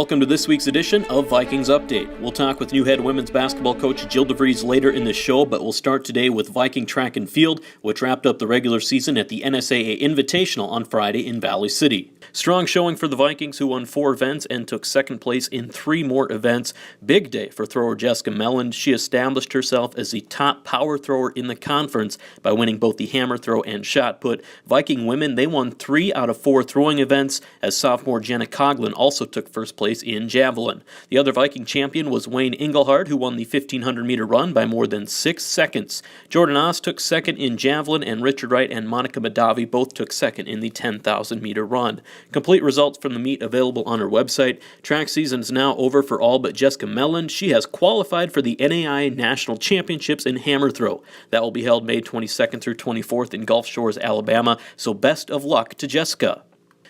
Welcome to this week's edition of Vikings Update. We'll talk with new head women's basketball coach Jill DeVries later in the show, but we'll start today with Viking track and field, which wrapped up the regular season at the NSAA Invitational on Friday in Valley City. Strong showing for the Vikings, who won 4 events and took second place in 3 more events. Big day for thrower Jessica Melland. She established herself as the top power thrower in the conference by winning both the hammer throw and shot put. Viking women, they won 3 out of 4 throwing events, as sophomore Jenna Coughlin also took first place in javelin. The other Viking champion was Wayne Engelhard, who won the 1,500-meter run by more than 6 seconds. Jordan Oss took second in javelin, and Richard Wright and Monica Madavi both took second in the 10,000-meter run. Complete results from the meet available on her website. Track season is now over for all but Jessica Melland. She has qualified for the NAI National Championships in hammer throw. That will be held May 22nd through 24th in Gulf Shores, Alabama, so best of luck to Jessica.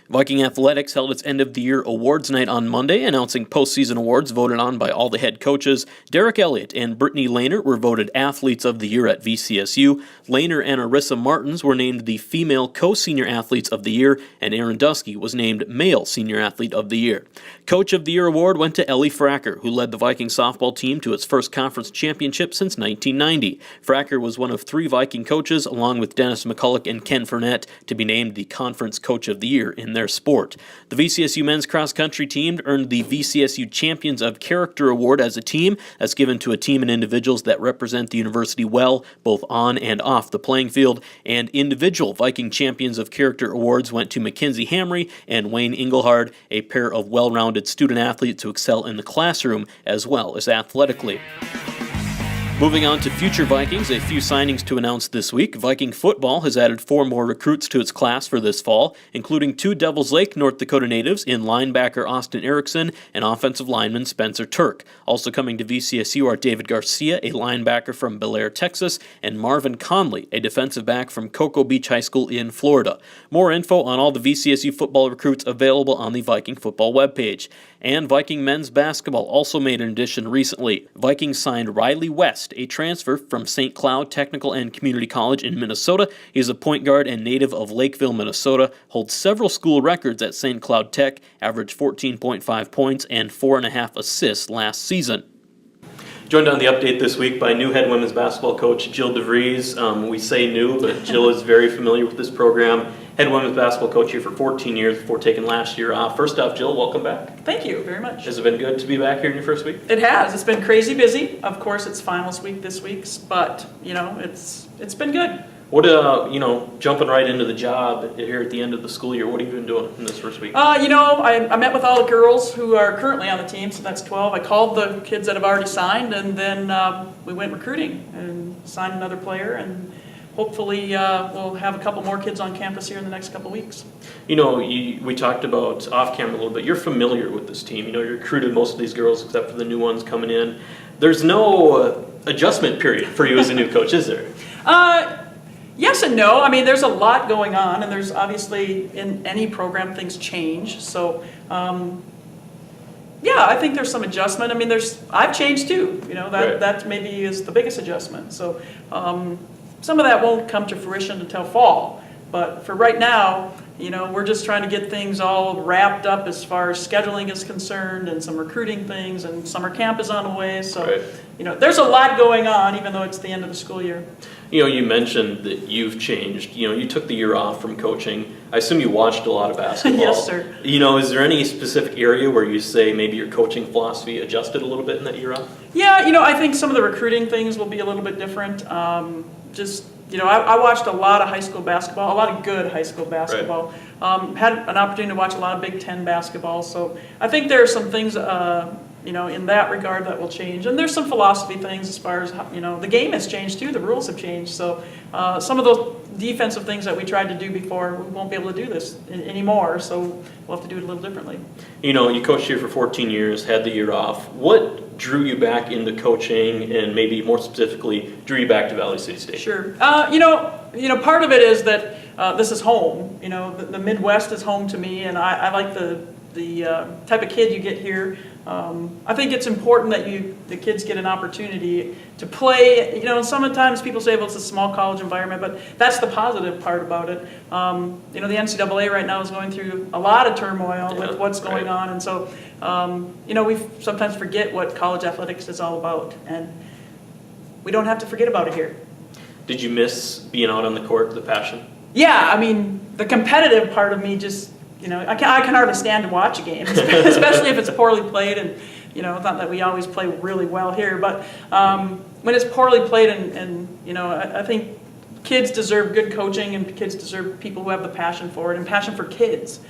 Viking Athletics held its end-of-the-year awards night on Monday, announcing postseason awards voted on by all the head coaches. Elliott and Brittany Lehner were voted Athletes of the Year at VCSU. Lehner and Arissa Martins were named the Female Co-Senior Athletes of the Year, and Aaron Dusky was named Male Senior Athlete of the Year. Coach of the Year award went to Elle Fracker, who led the Viking softball team to its first conference championship since 1990. Fracker was one of 3 Viking coaches, along with Dennis McCulloch and Ken Fournette, to be named the Conference Coach of the Year in their sport. The VCSU men's cross-country team earned the VCSU Champions of Character Award as a team. That's given to a team and individuals that represent the university well, both on and off the playing field. And individual Viking Champions of Character Awards went to Mackenzie Hamre and Wayne Engelhard, a pair of well-rounded student athletes who excel in the classroom as well as athletically. Moving on to future Vikings, a few signings to announce this week. Viking football has added 4 more recruits to its class for this fall, including 2 Devils Lake, North Dakota natives in linebacker Austin Erickson and offensive lineman Spencer Turk. Also coming to VCSU are David Garcia, a linebacker from Bel Air, Texas, and Marvin Conley, a defensive back from Cocoa Beach High School in Florida. More info on all the VCSU football recruits available on the Viking football webpage. And Viking men's basketball also made an addition recently. Vikings signed Riley West, a transfer from St. Cloud Technical and Community College in Minnesota. He is a point guard and native of Lakeville, Minnesota, holds several school records at St. Cloud Tech, averaged 14.5 points and 4.5 assists last season. Joined on the update this week by new head women's basketball coach Jill DeVries. We say new, but Jill is very familiar with this program. Head women's basketball coach here for 14 years before taking last year off. First off, Jill, welcome back. Thank you very much. Has it been good to be back here in your first week? It has. It's been crazy busy. Of course, it's finals week this week, but it's been good. What jumping right into the job here at the end of the school year, what have you been doing in this first week? I met with all the girls who are currently on the team, so that's 12. I called the kids that have already signed, and then we went recruiting and signed another player, and hopefully we'll have a couple more kids on campus here in the next couple weeks. We talked about off camera a little bit. You're familiar with this team. You recruited most of these girls except for the new ones coming in. There's no adjustment period for you as a new coach, is there? Yes and no. I mean, there's a lot going on, and there's obviously in any program things change. So, I think there's some adjustment. I mean, I've changed too. That maybe is the biggest adjustment. So, some of that won't come to fruition until fall. But for right now, we're just trying to get things all wrapped up as far as scheduling is concerned, and some recruiting things, and summer camp is on the way. So, there's a lot going on, even though it's the end of the school year. You mentioned that you've changed. You took the year off from coaching. I assume you watched a lot of basketball. Yes, sir. Is there any specific area where you say maybe your coaching philosophy adjusted a little bit in that year off? Yeah, I think some of the recruiting things will be a little bit different. I watched a lot of high school basketball, a lot of good high school basketball. Right. Had an opportunity to watch a lot of Big Ten basketball. So I think there are some things, in that regard that will change. And there's some philosophy things as far as, the game has changed too, the rules have changed. So some of those defensive things that we tried to do before, we won't be able to do this anymore. So we'll have to do it a little differently. You coached here for 14 years, had the year off. What drew you back into coaching, and maybe more specifically, drew you back to Valley City State? Sure. Part of it is that this is home. The Midwest is home to me, and I like the the type of kid you get here. I think it's important that the kids get an opportunity to play. You know, sometimes people say, well, it's a small college environment, but that's the positive part about it. You know, the NCAA right now is going through a lot of turmoil with what's going on, and so, you know, we sometimes forget what college athletics is all about, and we don't have to forget about it here. Did you miss being out on the court, the passion? Yeah, I mean, the competitive part of me just, you know, I can hardly stand to watch a game, especially if it's poorly played. And, you know, not that we always play really well here, but when it's poorly played and you know, I think kids deserve good coaching and kids deserve people who have the passion for it and passion for kids.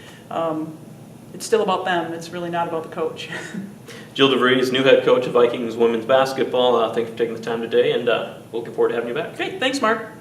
It's still about them. It's really not about the coach. Jill DeVries, new head coach of Vikings women's basketball. Thank you for taking the time today, and looking forward to having you back. Great. Thanks, Mark.